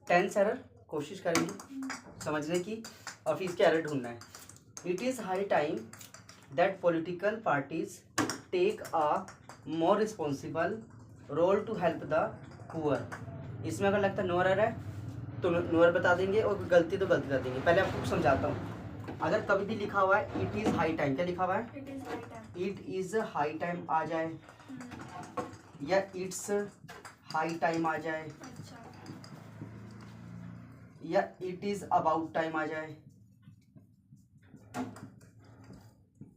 Tense error कोशिश करेंगे समझने की और फिर इसके एरर ढूंढना है। It is high time that political parties take a more responsible role to help the poor. इसमें अगर लगता है नो एरर है तो नो एरर बता देंगे और गलती तो गलती कर देंगे। पहले आपको समझाता हूँ। अगर कभी भी लिखा हुआ है इट इज़ हाई टाइम, क्या लिखा हुआ है? इट इज़ हाई टाइम आ जाए या इट्स हाई टाइम आ जाए या इट इज अबाउट टाइम आ जाए,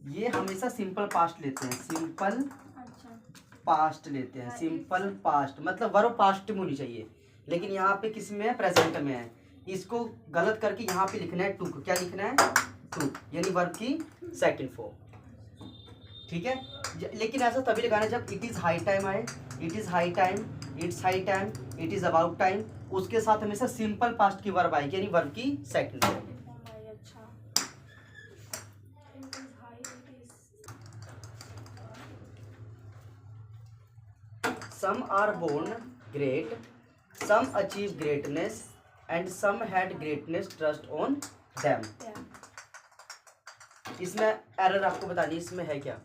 ये हमेशा सिंपल पास्ट लेते हैं। सिंपल पास्ट लेते हैं। सिंपल पास्ट मतलब वर्ब पास्ट में होनी चाहिए, लेकिन यहाँ पे किस में है? प्रेजेंट में है। इसको गलत करके यहाँ पे लिखना है टू। क्या लिखना है? टू, यानी वर्ब की सेकंड फॉर्म। ठीक है, लेकिन ऐसा तभी लगाना है जब इट इज हाई टाइम आए। It is high time, it's high time, it is about time, उसके साथ हमेशा सिंपल पास्ट की वर्ब आएगी, यानी वर्ब की second form. Some are born great, some achieve greatness, and some had greatness trust on them. इसमें error आपको बतानी है, इसमें है क्या?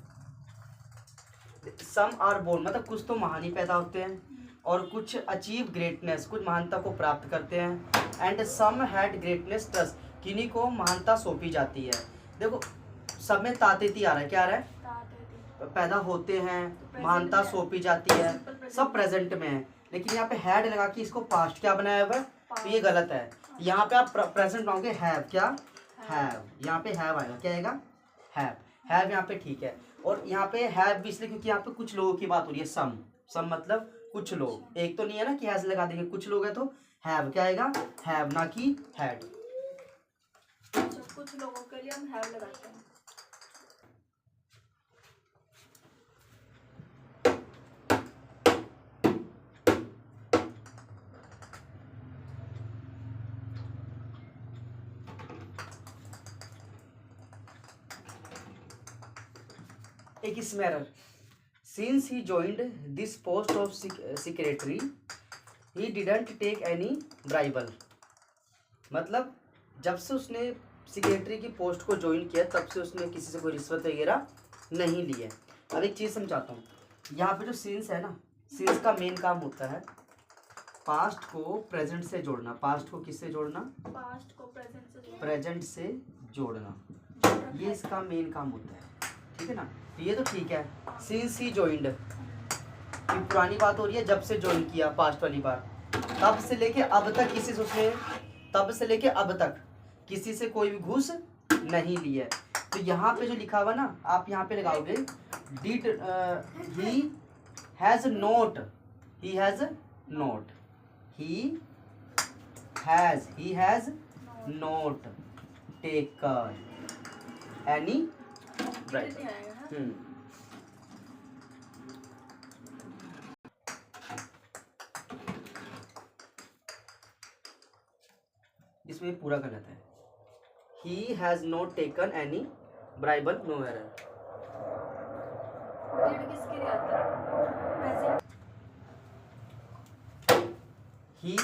Some are born मतलब कुछ तो महान ही पैदा होते हैं और कुछ अचीव ग्रेटनेस, कुछ महानता को प्राप्त करते हैं। And some had greatness trust, किन्हीं को महानता सौंपी जाती है। देखो सब में तातेती आ रहा है, क्या आ रहा है? पैदा होते हैं, महानता सौंपी जाती है, सब प्रेजेंट में है। लेकिन यहाँ पे हैड लगा के इसको पास्ट क्या बनाया हुआ है, तो ये गलत है। यहाँ पे आप प्रेजेंट बनाओगे हैव, क्या? हैव, यहाँ पे हैव आएगा, क्या आएगा? हैव। हैव यहाँ पे ठीक है। और यहाँ पे हैव भी इसलिए क्योंकि यहाँ पे कुछ लोगों की बात हो रही है। सम, सम मतलब कुछ लोग, एक तो नहीं है ना कि हैज लगा देंगे, कुछ लोग है तो हैव क्या आएगा? हैव, ना कि हैड। कुछ लोगों के लिए हम हैव लगाते हैं। एक इसमें error, since he joined this post of secretary he didn't take any bribe. मतलब जब से उसने सेक्रेटरी की पोस्ट को ज्वाइन किया तब से उसने किसी से कोई रिश्वत वगैरह नहीं ली है। अब एक चीज़ समझाता हूँ। यहाँ पे जो सिंस है ना, सिंस का मेन काम होता है पास्ट को प्रेजेंट से जोड़ना। पास्ट को किससे जोड़ना? पास्ट को प्रेजेंट से जोड़ना, ये इसका मेन काम होता है। ठीक है ना, ये तो ठीक है। सिंस ही जॉइंड, पुरानी बात हो रही है, जब से ज्वाइन किया पास्ट वाली बार, तब से लेके अब तक किसी से उसने, तब से लेके अब तक किसी से कोई भी घूस नहीं ली है। तो यहाँ पे जो लिखा हुआ ना, आप यहाँ पे लगाओगे did he has note, he has note, he has not taken any bribe. इसमें पूरा गलत है। He has not taken any bribe, no error. Did किसके लिए आता है? He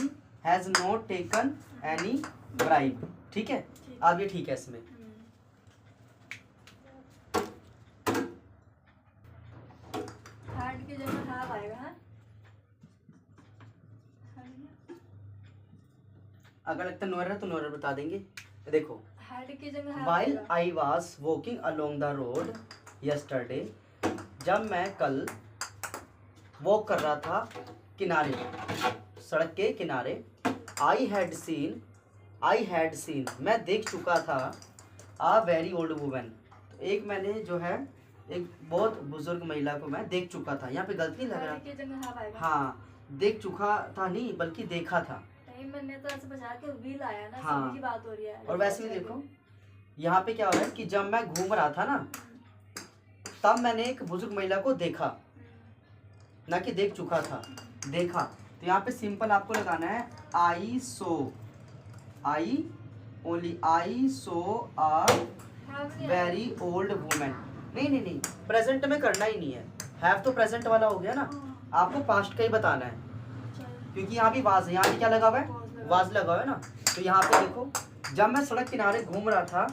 has not taken any bribe, ठीक है। अब ये ठीक है इसमें। हैड की जगह हैव आएगा। अगर लगता है नो एरर तो नो एरर बता देंगे। देखो, हैड की जगह While I was walking along the road yesterday, जब मैं कल वॉक कर रहा था किनारे, सड़क के किनारे, I had seen, मैं देख चुका था a very old woman, एक मैंने जो है एक बहुत बुजुर्ग महिला को मैं देख चुका था। यहाँ पे गलती लग रहा, हाँ देख चुका था नहीं बल्कि देखा था। मैंने तो ऐसे बचा के व्हील आया ना, हाँ, की बात हो रही है। और वैसे भी देखो यहाँ पे क्या हो रहा है कि जब मैं घूम रहा था ना तब मैंने एक बुजुर्ग महिला को देखा, ना कि देख चुका था, देखा। तो यहाँ पे सिंपल आपको लगाना है I saw a very old women. नहीं, प्रेजेंट में करना ही नहीं है। हैव तो प्रेजेंट वाला हो गया ना, हाँ, आपको पास्ट का ही बताना है, चल क्योंकि यहाँ भी वाज है, यहाँ भी क्या लगा हुआ है, पॉज लगा। वाज लगा हुआ है ना। तो यहाँ पे देखो, जब मैं सड़क किनारे घूम रहा था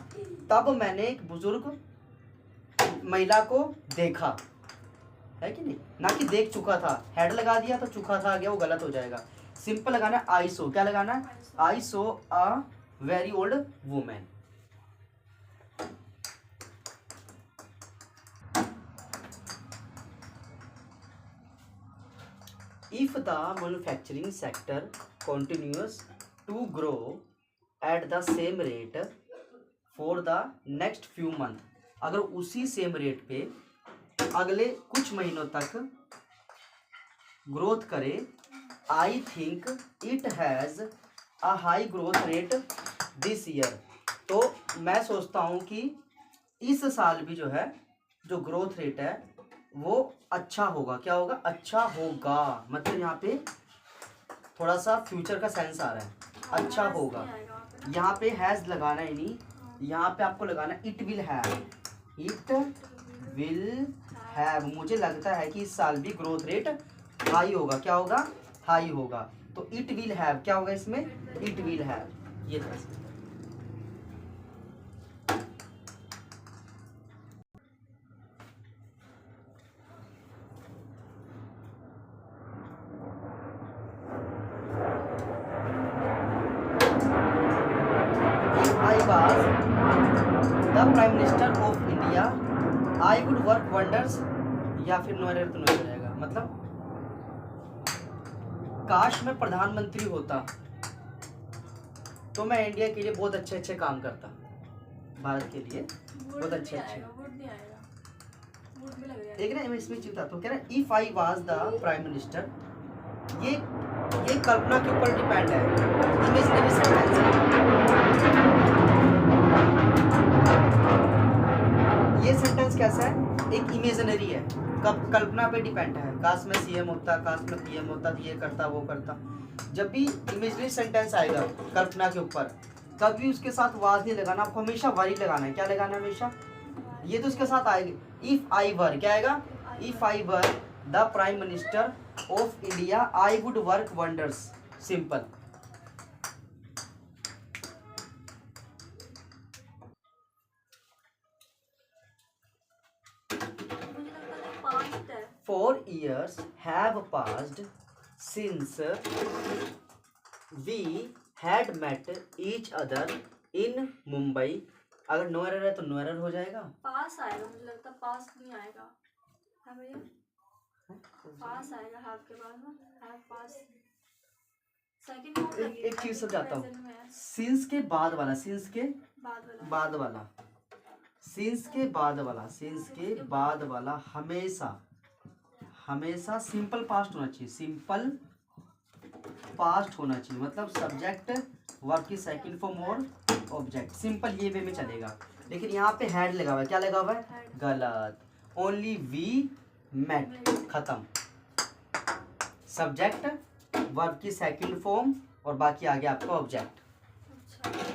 तब मैंने एक बुजुर्ग महिला को देखा, है कि नहीं, ना कि देख चुका था। हेड लगा दिया तो चुका था आ गया, वो गलत हो जाएगा। सिंपल लगाना है आई सो, क्या लगाना है, I saw a very old woman. If the manufacturing sector continues to grow at the same rate for the next few months, अगर उसी सेम रेट पे अगले कुछ महीनों तक ग्रोथ करे, I think it has a high growth rate this year, तो मैं सोचता हूँ कि इस साल भी जो है जो ग्रोथ रेट है वो अच्छा होगा। क्या होगा, अच्छा होगा, मतलब यहाँ पे थोड़ा सा फ्यूचर का सेंस आ रहा है, अच्छा हैज़ होगा। नहीं आएगा वहाँ पे ना। यहाँ पे हैज़ लगाना ही नहीं, यहाँ पे आपको लगाना it will have, it will have. मुझे लगता है कि इस साल भी ग्रोथ रेट हाई होगा। क्या होगा, हाई होगा। तो इट विल हैव क्या होगा इसमें, इट विल हैव, ये था इसमें। I was the prime minister of India I would work wonders, या फिर नो एरर तो नहीं हो जाएगा, मतलब काश मैं प्रधानमंत्री होता तो मैं इंडिया के लिए बहुत अच्छे अच्छे काम करता, भारत के लिए बहुत अच्छे अच्छे। वुड नहीं आएगा, वुड भी लग रहा है। देख रहे हैं, मैं इसमें चीज तो कह रहा है if I was the prime minister, ये कल्पना के ऊपर डिपेंड है, इमेजिनरी सेंटेंस है। ये सेंटेंस कैसा है, एक इमेजिनरी है, कब कल्पना पे डिपेंड है। काश में सीएम होता, काश में पीएम होता तो ये करता वो करता। जब भी इमेजिनरी सेंटेंस आएगा कल्पना के ऊपर, कभी उसके साथ वाज नहीं लगाना, आपको हमेशा वरी लगाना है। क्या लगाना है हमेशा, ये तो उसके साथ आएगी। इफ आई वर, क्या आएगा, if I were the prime minister of India I would work wonders, simple. मुझे लगता है पास्ट है। 4 years have passed since we had met each other in Mumbai। अगर नो एरर है तो नो एरर हो जाएगा। पास आएगा, मुझे लगता है पास नहीं आएगा। हाँ भैया, पास आएगा हैव के बाद में, हैव पास सेकंड फॉर्म लगेगा। एक चीज समझाता present में है, हूँ, सिंस के बाद वाला, सिंस के बाद वाला। बाद वाला, सिंस के बाद वाला, सिंस के बाद वाला हमेशा हमेशा सिंपल पास्ट होना चाहिए, सिंपल पास्ट होना चाहिए। मतलब सब्जेक्ट वर्ब की सेकंड फॉर्म और ऑब्जेक्ट, सिंपल ये वे में चलेगा। लेकिन यहाँ पे हैड लगा हुआ है, क्या लगा हुआ है, गलत। ओनली वी मेट, खत्म। सब्जेक्ट वर्ब की सेकंड फॉर्म और बाकी आगे आपका ऑब्जेक्ट। अच्छा,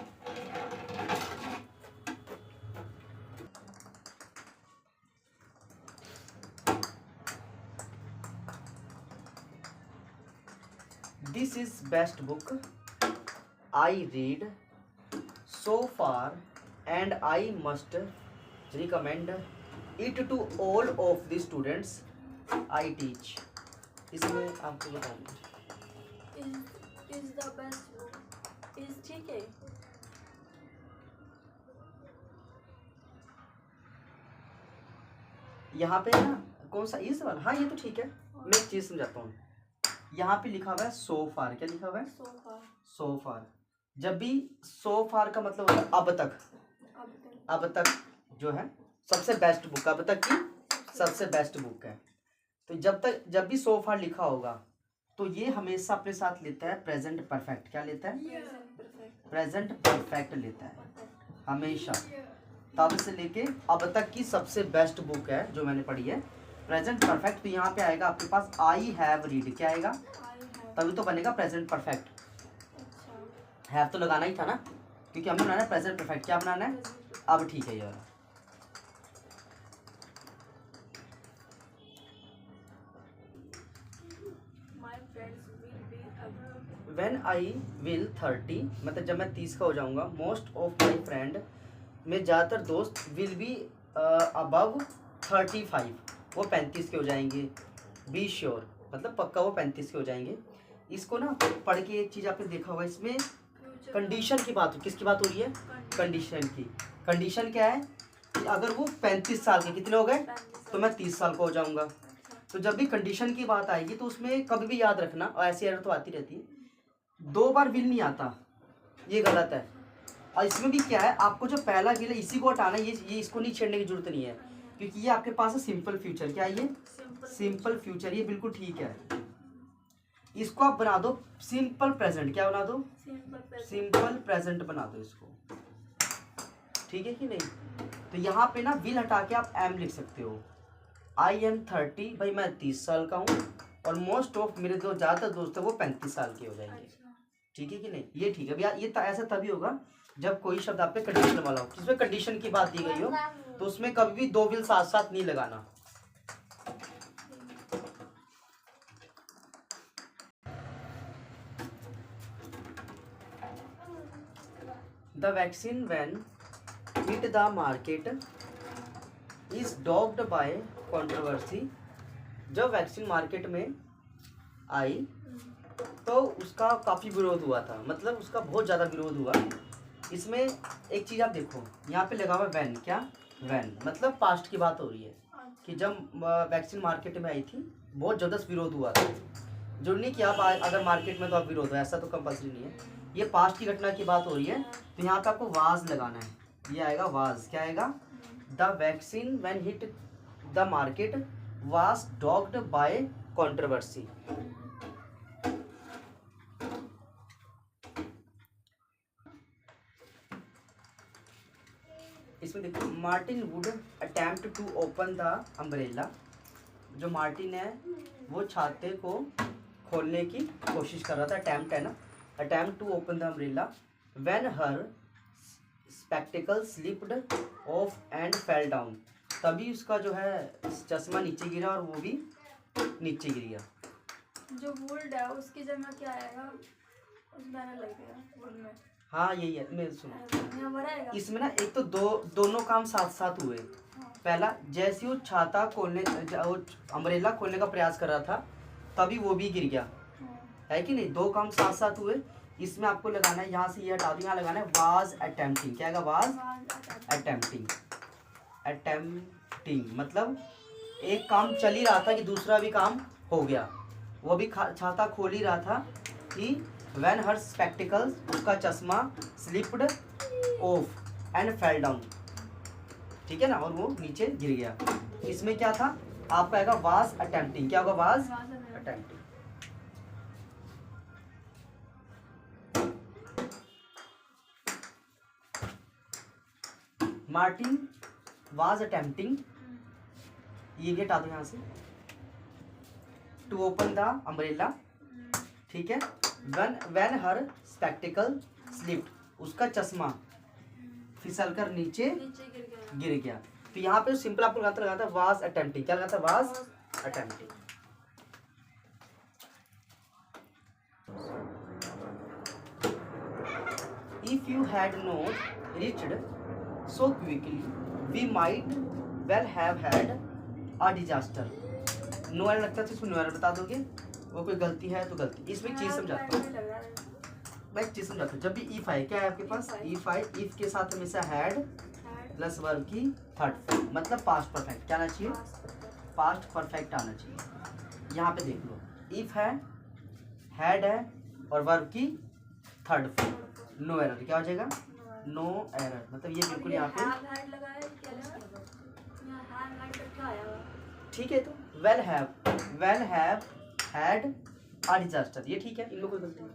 This is best book I read so far and I must recommend it to all of the students I teach। इसमें आपको बताऊंगा, is the best book, is ठीक है। यहाँ पे ना कौन सा इस वाला, हाँ ये तो ठीक है। मैं एक चीज समझाता हूँ, यहाँ पे लिखा हुआ है सो फार, क्या लिखा हुआ है, So far, सो फार। जब भी सो फार का मतलब होता है अब तक, अब तक जो है सबसे बेस्ट बुक, अब तक की सबसे बेस्ट बुक है। तो जब भी सो फार लिखा होगा तो ये हमेशा अपने साथ लेता है प्रेजेंट परफेक्ट। क्या लेता है, perfect, प्रेजेंट परफेक्ट लेता है हमेशा। तब से लेके अब तक की सबसे बेस्ट बुक है जो मैंने पढ़ी है, प्रेजेंट परफेक्ट। तो यहाँ पे आएगा आपके पास आई हैव रीड, क्या आएगा, I have, तभी तो बनेगा प्रेजेंट परफेक्ट। अच्छा, हैव तो लगाना ही था ना, क्योंकि हमने बनाना है प्रेजेंट परफेक्ट। क्या बनाना है, अब ठीक है ये वाला। व्हेन आई विल 30, मतलब जब मैं 30 का हो जाऊंगा, मोस्ट ऑफ माई फ्रेंड, में ज़्यादातर दोस्त, विल बी अबव 35, वो 35 के हो जाएंगे। बी श्योर, मतलब पक्का वो 35 के हो जाएंगे। इसको ना पढ़ के एक चीज़ आपने देखा होगा, इसमें कंडीशन की बात, किसकी बात हो रही है? कंडीशन की। कंडीशन क्या है कि अगर वो 35 साल के, कितने हो गए, तो मैं 30 साल का हो जाऊंगा। तो जब भी कंडीशन की बात आएगी तो उसमें कभी भी याद रखना, और ऐसी एरर तो आती रहती है, 2 बार विल नहीं आता, ये गलत है। और इसमें भी क्या है, आपको जो पहला विल है इसी को हटाना, ये इसको नहीं छेड़ने की जरूरत नहीं है, क्योंकि ये आपके पास है सिंपल फ्यूचर। क्या है ये? सिंपल फ्यूचर, ये बिल्कुल ठीक है। इसको आप बना दो सिंपल प्रेजेंट। क्या बना दो? सिंपल प्रेजेंट बना दो इसको, ठीक है कि नहीं? तो यहाँ पे ना विल हटा के आप एम लिख सकते हो। आई एम 30, भाई मैं 30 साल का हूँ, और मोस्ट ऑफ मेरे जो ज़्यादातर दोस्त है वो 35 साल के हो जाएंगे। ठीक है कि नहीं? ये ठीक है भैया। ये ऐसा तभी होगा जब कोई शब्द आप पे कंडीशन वाला हो, जिसमें कंडीशन की बात दी गई हो, तो उसमें कभी भी 2 विल साथ साथ नहीं लगाना। The vaccine when hit the market is dogged by controversy. जब वैक्सीन मार्केट में आई तो उसका काफ़ी विरोध हुआ था, मतलब उसका बहुत ज़्यादा विरोध हुआ। इसमें एक चीज़ आप देखो, यहाँ पे लगा हुआ वैन। क्या? वैन, मतलब पास्ट की बात हो रही है कि जब वैक्सीन मार्केट में आई थी बहुत ज़बरदस्त विरोध हुआ था। जो नहीं कि आप अगर मार्केट में तो आप विरोध हो, ऐसा तो कंपल्सरी नहीं है। ये पास्ट की घटना की बात हो रही है, तो यहाँ पे आपको वाज लगाना है। ये आएगा वाज। क्या आएगा? The vaccine when hit the market was dogged by controversy. इसमें देखो, Martin would attempt to open the umbrella. जो मार्टिन है वो छाते को खोलने की कोशिश कर रहा था। अटेम्प्ट है ना, attempt to open the umbrella when her spectacle slipped off and fell down. तभी उसका जो है चश्मा नीचे गिरा और वो भी नीचे गिर गया। जो वुड है उसकी जगह क्या आएगा? उस बैनर लग गया वुड में। हाँ यही है। मैं सुनो, यहाँ भराएगा। इसमें ना एक तो दोनों काम साथ साथ हुए। पहला, जैसे वो छाता खोलने, वो अम्ब्रेला खोलने का प्रयास कर रहा था, तभी वो भी गिर गया, है कि नहीं? 2 काम साथ साथ हुए। इसमें आपको लगाना है, यहाँ से ये हटा दो, यहाँ लगाना है वाज अटेम्प्टिंग। क्या आएगा? Was attempting. अटेम्प्टिंग मतलब एक काम चल ही रहा था कि दूसरा भी काम हो गया। वो भी छाता खोल ही रहा था कि व्हेन हर स्पेक्टिकल्स, उसका चश्मा, slipped off and fell down, ठीक है ना, और वो नीचे गिर गया। इसमें क्या था? आपका आएगा वाज अटेम्प्टिंग। क्या होगा? Was attempting. Martin was attempting, ये भी हटा दो यहाँ से, टू ओपन द अम्ब्रेला, ठीक है। व्हेन हर स्पेक्टिकल स्लिप्ड, उसका चश्मा फिसल कर नीचे गिर गया। तो यहाँ पे सिंपल आपको लगाता था वाज अटेम्प्टिंग। क्या लगाता? Was attempting. If you had not reached so quickly we might well have had a disaster. No error लगता था, इसमें नो एरर बता दोगे। वो कोई गलती है तो गलती। इसमें एक चीज समझाता हूँ, मैं एक चीज समझाता हूँ। जब भी इफ आए, क्या है आपके पास? इफ आए, इफ के साथ हमेशा हैड प्लस वर्ब की थर्ड फॉर्म, मतलब पास्ट परफेक्ट। क्या आना चाहिए? पास्ट परफेक्ट आना चाहिए। यहाँ पे देख लो, इफ है, हैड है, और वर्ब की थर्ड फॉर्म, नो एरर। क्या हो जाएगा? No error. मतलब ये बिल्कुल यहाँ पे ठीक है। तो well have had a disaster, ये ठीक है, इनमें कोई गलती नहीं।